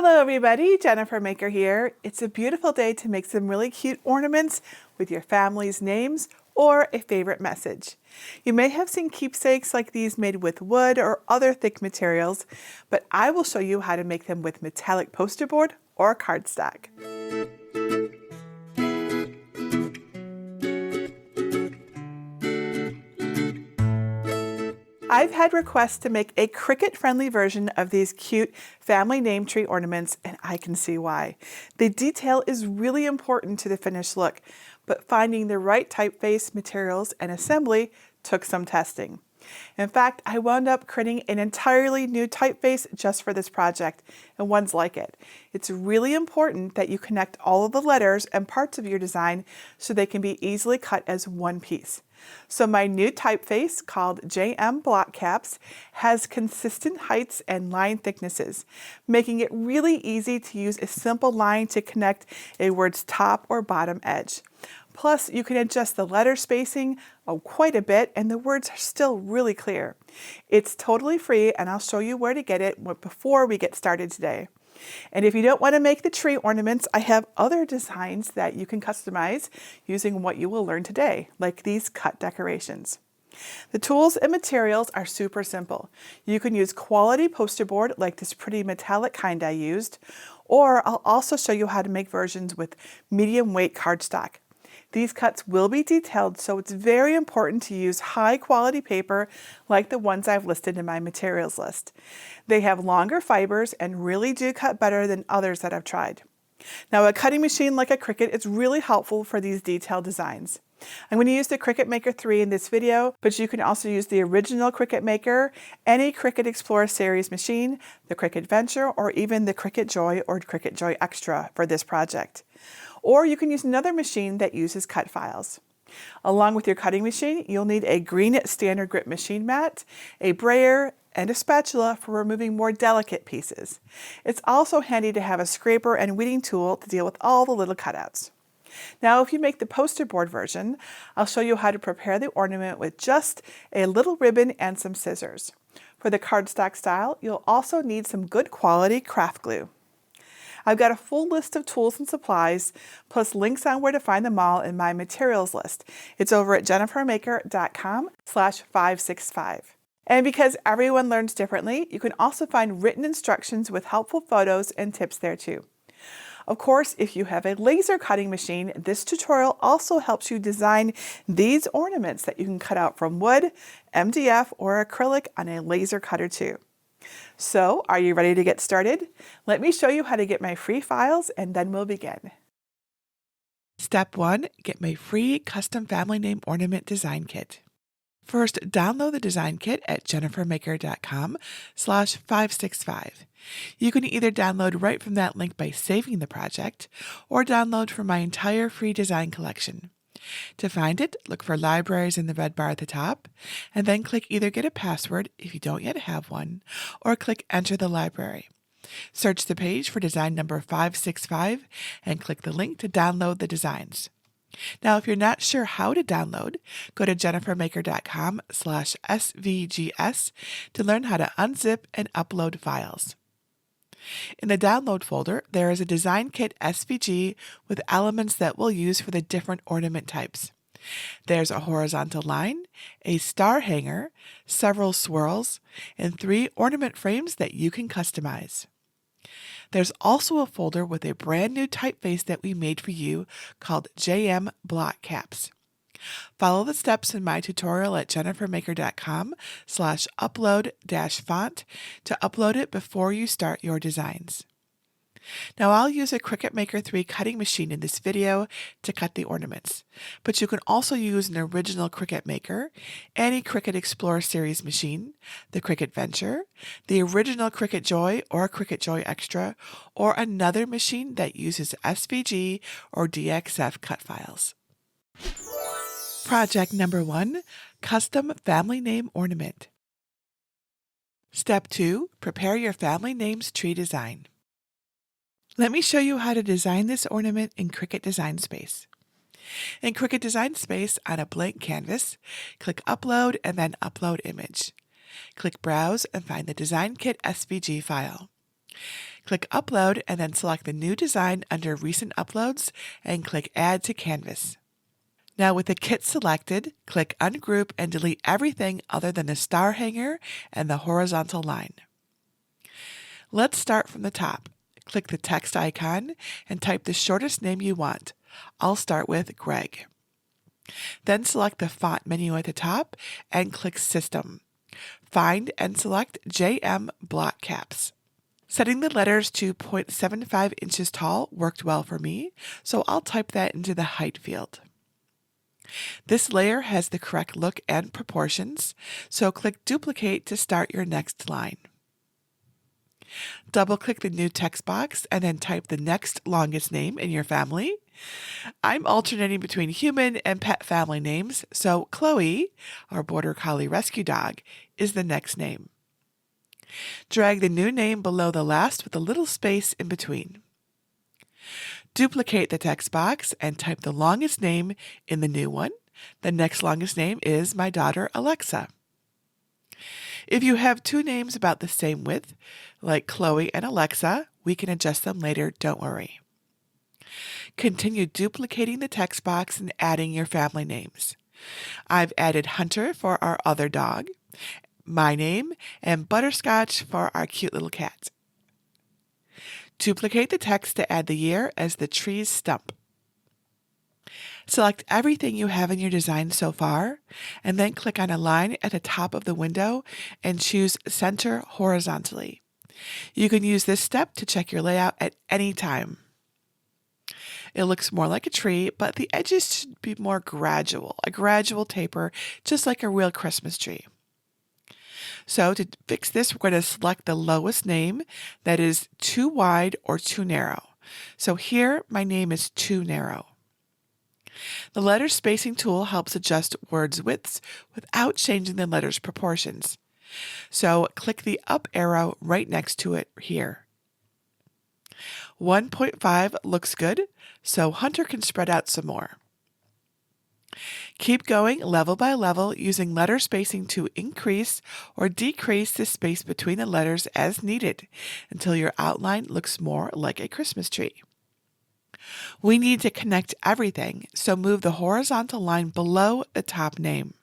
Hello everybody, JenniferMaker here. It's a beautiful day to make some really cute ornaments with your family's names or a favorite message. You may have seen keepsakes like these made with wood or other thick materials, but I will show you how to make them with metallic poster board or cardstock. I've had requests to make a Cricut-friendly version of these cute family name tree ornaments, and I can see why. The detail is really important to the finished look, but finding the right typeface, materials, and assembly took some testing. In fact, I wound up creating an entirely new typeface just for this project, and one's like it. It's really important that you connect all of the letters and parts of your design so they can be easily cut as one piece. So my new typeface, called JM Block Caps, has consistent heights and line thicknesses, making it really easy to use a simple line to connect a word's top or bottom edge. Plus, you can adjust the letter spacing quite a bit, and the words are still really clear. It's totally free, and I'll show you where to get it before we get started today. And if you don't want to make the tree ornaments, I have other designs that you can customize using what you will learn today, like these cut decorations. The tools and materials are super simple. You can use quality poster board like this pretty metallic kind I used, or I'll also show you how to make versions with medium weight cardstock. These cuts will be detailed, so it's very important to use high quality paper like the ones I've listed in my materials list. They have longer fibers and really do cut better than others that I've tried. Now, a cutting machine like a Cricut is really helpful for these detailed designs. I'm going to use the Cricut Maker 3 in this video, but you can also use the original Cricut Maker, any Cricut Explorer series machine, the Cricut Venture, or even the Cricut Joy or Cricut Joy Extra for this project. Or you can use another machine that uses cut files. Along with your cutting machine, you'll need a green standard grip machine mat, a brayer, and a spatula for removing more delicate pieces. It's also handy to have a scraper and weeding tool to deal with all the little cutouts. Now, if you make the poster board version, I'll show you how to prepare the ornament with just a little ribbon and some scissors. For the cardstock style, you'll also need some good quality craft glue. I've got a full list of tools and supplies, plus links on where to find them all in my materials list. It's over at JenniferMaker.com/565. And because everyone learns differently, you can also find written instructions with helpful photos and tips there too. Of course, if you have a laser cutting machine, this tutorial also helps you design these ornaments that you can cut out from wood, MDF, or acrylic on a laser cutter too. So, are you ready to get started? Let me show you how to get my free files and then we'll begin. Step 1. Get my free custom family name ornament design kit. First, download the design kit at JenniferMaker.com/565. You can either download right from that link by saving the project, or download from my entire free design collection. To find it, look for Libraries in the red bar at the top, and then click either Get a Password if you don't yet have one, or click Enter the library. Search the page for design number 565 and click the link to download the designs. Now, if you're not sure how to download, go to JenniferMaker.com/svgs to learn how to unzip and upload files. In the download folder, there is a design kit SVG with elements that we'll use for the different ornament types. There's a horizontal line, a star hanger, several swirls, and 3 ornament frames that you can customize. There's also a folder with a brand new typeface that we made for you called JM Block Caps. Follow the steps in my tutorial at JenniferMaker.com/upload-font to upload it before you start your designs. Now, I'll use a Cricut Maker 3 cutting machine in this video to cut the ornaments, but you can also use an original Cricut Maker, any Cricut Explorer series machine, the Cricut Venture, the original Cricut Joy or Cricut Joy Extra, or another machine that uses SVG or DXF cut files. Project number 1, Custom Family Name Ornament. Step 2, prepare your family names tree design. Let me show you how to design this ornament in Cricut Design Space. In Cricut Design Space, on a blank canvas, click Upload and then Upload Image. Click Browse and find the Design Kit SVG file. Click Upload and then select the new design under Recent Uploads and click Add to Canvas. Now with the kit selected, click Ungroup and delete everything other than the star hanger and the horizontal line. Let's start from the top. Click the text icon and type the shortest name you want. I'll start with Greg. Then select the font menu at the top and click System. Find and select JM Block Caps. Setting the letters to 0.75 inches tall worked well for me, so I'll type that into the height field. This layer has the correct look and proportions, so click Duplicate to start your next line. Double-click the new text box and then type the next longest name in your family. I'm alternating between human and pet family names, so Chloe, our Border Collie rescue dog, is the next name. Drag the new name below the last with a little space in between. Duplicate the text box and type the longest name in the new one. The next longest name is my daughter Alexa. If you have two names about the same width, like Chloe and Alexa, we can adjust them later, don't worry. Continue duplicating the text box and adding your family names. I've added Hunter for our other dog, my name, and Butterscotch for our cute little cat. Duplicate the text to add the year as the tree's stump. Select everything you have in your design so far, and then click on a line at the top of the window and choose Center horizontally. You can use this step to check your layout at any time. It looks more like a tree, but the edges should be more gradual, a gradual taper, just like a real Christmas tree. So to fix this, we're going to select the lowest name that is too wide or too narrow. So here, my name is too narrow. The letter spacing tool helps adjust words' widths without changing the letter's proportions. So click the up arrow right next to it here. 1.5 looks good, so Hunter can spread out some more. Keep going level by level using letter spacing to increase or decrease the space between the letters as needed until your outline looks more like a Christmas tree. We need to connect everything, so move the horizontal line below the top name.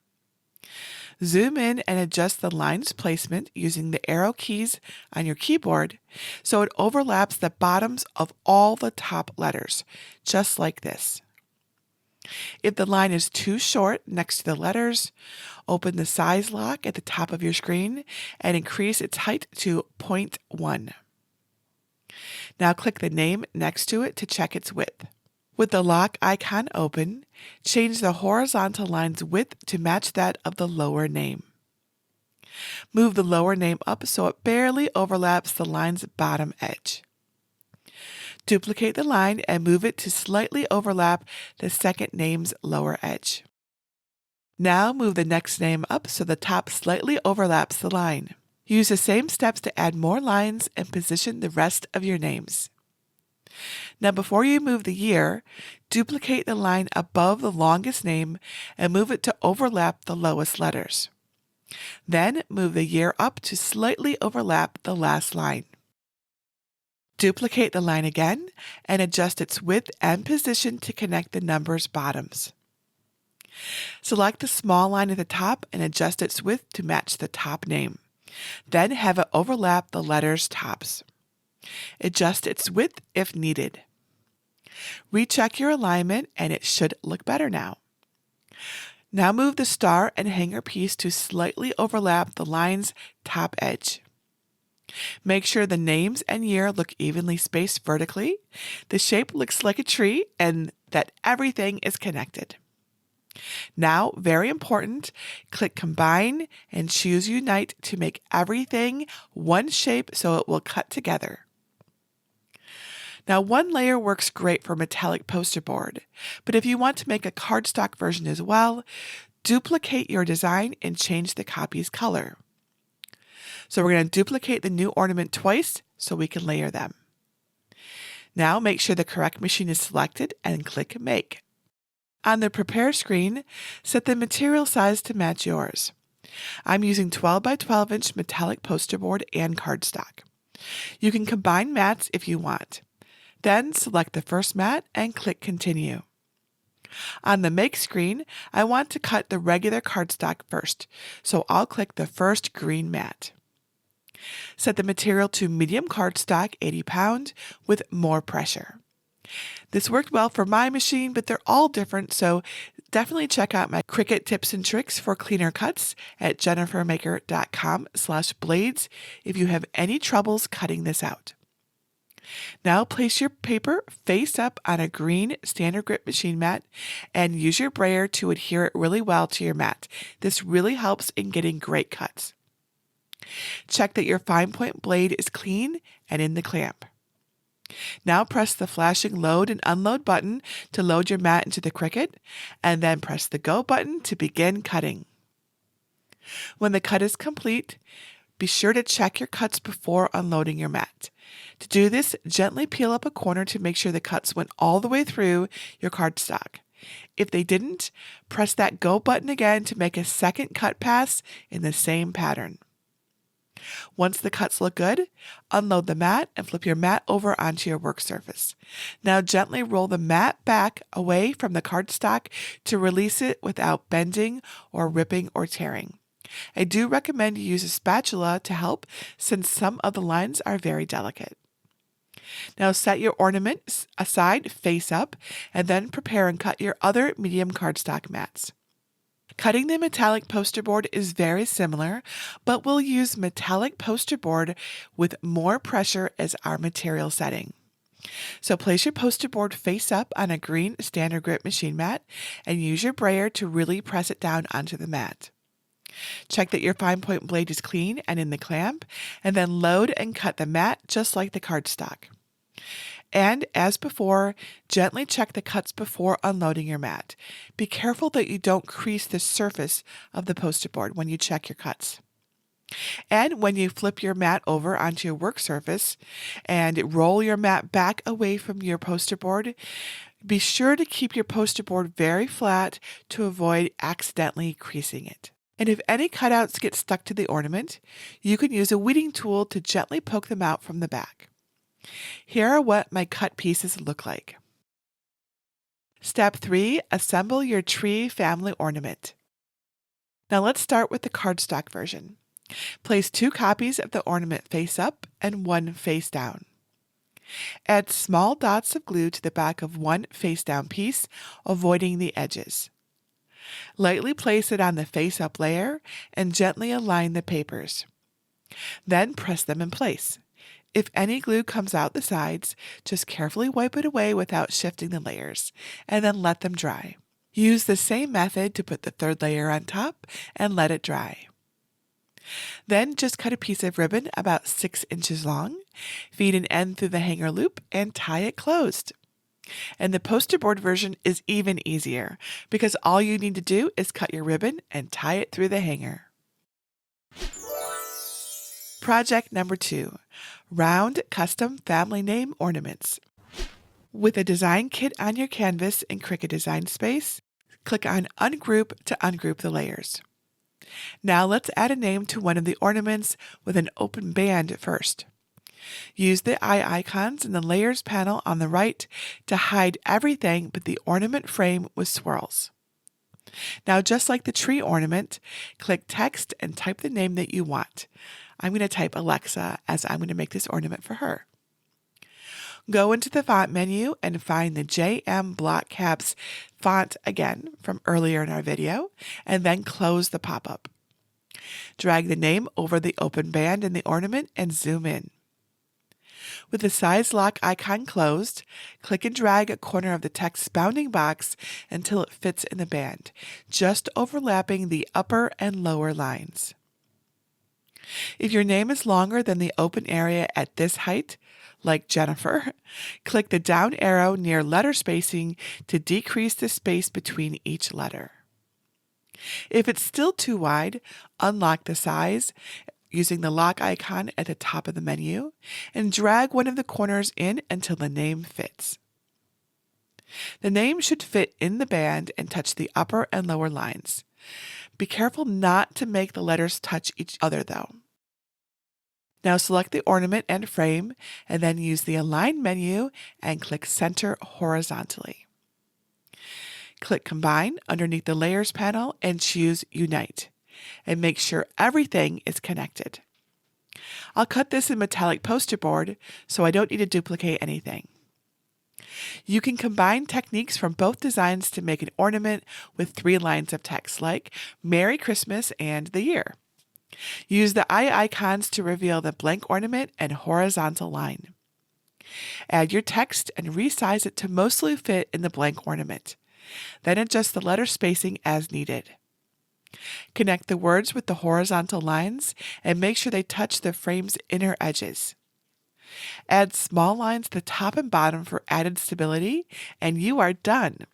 Zoom in and adjust the line's placement using the arrow keys on your keyboard so it overlaps the bottoms of all the top letters, just like this. If the line is too short next to the letters, open the size lock at the top of your screen and increase its height to 0.1. Now click the name next to it to check its width. With the lock icon open, change the horizontal line's width to match that of the lower name. Move the lower name up so it barely overlaps the line's bottom edge. Duplicate the line and move it to slightly overlap the second name's lower edge. Now move the next name up so the top slightly overlaps the line. Use the same steps to add more lines and position the rest of your names. Now before you move the year, duplicate the line above the longest name and move it to overlap the lowest letters. Then move the year up to slightly overlap the last line. Duplicate the line again and adjust its width and position to connect the numbers' bottoms. Select the small line at the top and adjust its width to match the top name. Then have it overlap the letters' tops. Adjust its width if needed. Recheck your alignment and it should look better now. Now move the star and hanger piece to slightly overlap the line's top edge. Make sure the names and year look evenly spaced vertically, the shape looks like a tree, and that everything is connected. Now, very important, click Combine and choose Unite to make everything one shape so it will cut together. Now, one layer works great for metallic poster board, but if you want to make a cardstock version as well, duplicate your design and change the copy's color. So we're going to duplicate the new ornament twice so we can layer them. Now make sure the correct machine is selected and click Make. On the Prepare screen, set the material size to match yours. I'm using 12 by 12 inch metallic poster board and cardstock. You can combine mats if you want. Then select the first mat and click Continue. On the Make screen, I want to cut the regular cardstock first, so I'll click the first green mat. Set the material to medium cardstock, 80 pound, with more pressure. This worked well for my machine, but they're all different, so definitely check out my Cricut tips and tricks for cleaner cuts at JenniferMaker.com/blades if you have any troubles cutting this out. Now place your paper face up on a green standard grip machine mat and use your brayer to adhere it really well to your mat. This really helps in getting great cuts. Check that your fine point blade is clean and in the clamp. Now press the flashing load and unload button to load your mat into the Cricut, and then press the go button to begin cutting. When the cut is complete, be sure to check your cuts before unloading your mat. To do this, gently peel up a corner to make sure the cuts went all the way through your cardstock. If they didn't, press that go button again to make a second cut pass in the same pattern. Once the cuts look good, unload the mat and flip your mat over onto your work surface. Now gently roll the mat back away from the cardstock to release it without bending or ripping or tearing. I do recommend you use a spatula to help since some of the lines are very delicate. Now set your ornaments aside face up and then prepare and cut your other medium cardstock mats. Cutting the metallic poster board is very similar, but we'll use metallic poster board with more pressure as our material setting. So place your poster board face up on a green standard grip machine mat and use your brayer to really press it down onto the mat. Check that your fine point blade is clean and in the clamp, and then load and cut the mat just like the cardstock. And as before, gently check the cuts before unloading your mat. Be careful that you don't crease the surface of the poster board when you check your cuts. And when you flip your mat over onto your work surface and roll your mat back away from your poster board, be sure to keep your poster board very flat to avoid accidentally creasing it. And if any cutouts get stuck to the ornament, you can use a weeding tool to gently poke them out from the back. Here are what my cut pieces look like. Step 3. Assemble your tree family ornament. Now let's start with the cardstock version. Place 2 copies of the ornament face up and 1 face down. Add small dots of glue to the back of 1 face down piece, avoiding the edges. Lightly place it on the face up layer and gently align the papers. Then press them in place. If any glue comes out the sides, just carefully wipe it away without shifting the layers, and then let them dry. Use the same method to put the 3rd layer on top and let it dry. Then just cut a piece of ribbon about 6 inches long, feed an end through the hanger loop, and tie it closed. And the poster board version is even easier because all you need to do is cut your ribbon and tie it through the hanger. Project number 2, Round Custom Family Name Ornaments. With a design kit on your canvas in Cricut Design Space, click on Ungroup to ungroup the layers. Now let's add a name to one of the ornaments with an open band first. Use the eye icons in the Layers panel on the right to hide everything but the ornament frame with swirls. Now, just like the tree ornament, click Text and type the name that you want. I'm going to type Alexa as I'm going to make this ornament for her. Go into the font menu and find the JM Block Caps font again from earlier in our video, and then close the pop-up. Drag the name over the open band in the ornament and zoom in. With the size lock icon closed, click and drag a corner of the text bounding box until it fits in the band, just overlapping the upper and lower lines. If your name is longer than the open area at this height, like Jennifer, click the down arrow near letter spacing to decrease the space between each letter. If it's still too wide, unlock the size using the lock icon at the top of the menu and drag one of the corners in until the name fits. The name should fit in the band and touch the upper and lower lines. Be careful not to make the letters touch each other though. Now select the ornament and frame, and then use the Align menu and click Center horizontally. Click Combine underneath the Layers panel and choose Unite, and make sure everything is connected. I'll cut this in metallic poster board, so I don't need to duplicate anything. You can combine techniques from both designs to make an ornament with 3 lines of text like Merry Christmas and the year. Use the eye icons to reveal the blank ornament and horizontal line. Add your text and resize it to mostly fit in the blank ornament. Then adjust the letter spacing as needed. Connect the words with the horizontal lines and make sure they touch the frame's inner edges. Add small lines to the top and bottom for added stability, and you are done.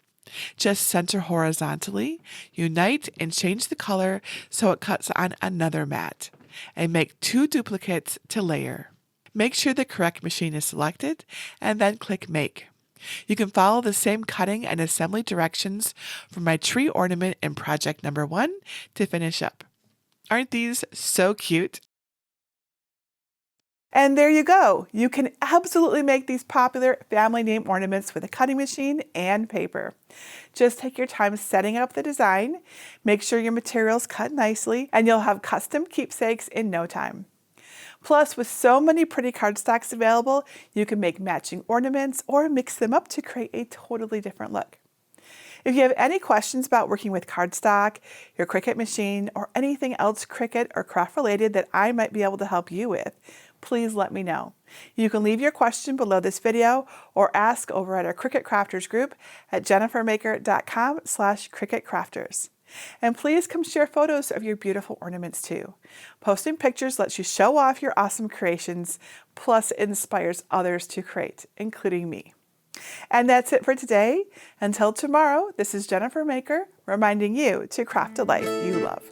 Just center horizontally, unite, and change the color so it cuts on another mat, and make 2 duplicates to layer. Make sure the correct machine is selected, and then click Make. You can follow the same cutting and assembly directions for my tree ornament in project number 1 to finish up. Aren't these so cute? And there you go. You can absolutely make these popular family name ornaments with a cutting machine and paper. Just take your time setting up the design, make sure your materials cut nicely, and you'll have custom keepsakes in no time. Plus, with so many pretty cardstocks available, you can make matching ornaments or mix them up to create a totally different look. If you have any questions about working with cardstock, your Cricut machine, or anything else Cricut or craft related that I might be able to help you with, please let me know. You can leave your question below this video or ask over at our Cricut Crafters group at JenniferMaker.com/CricutCrafters. And please come share photos of your beautiful ornaments too. Posting pictures lets you show off your awesome creations, plus it inspires others to create, including me. And that's it for today. Until tomorrow, this is JenniferMaker reminding you to craft a life you love.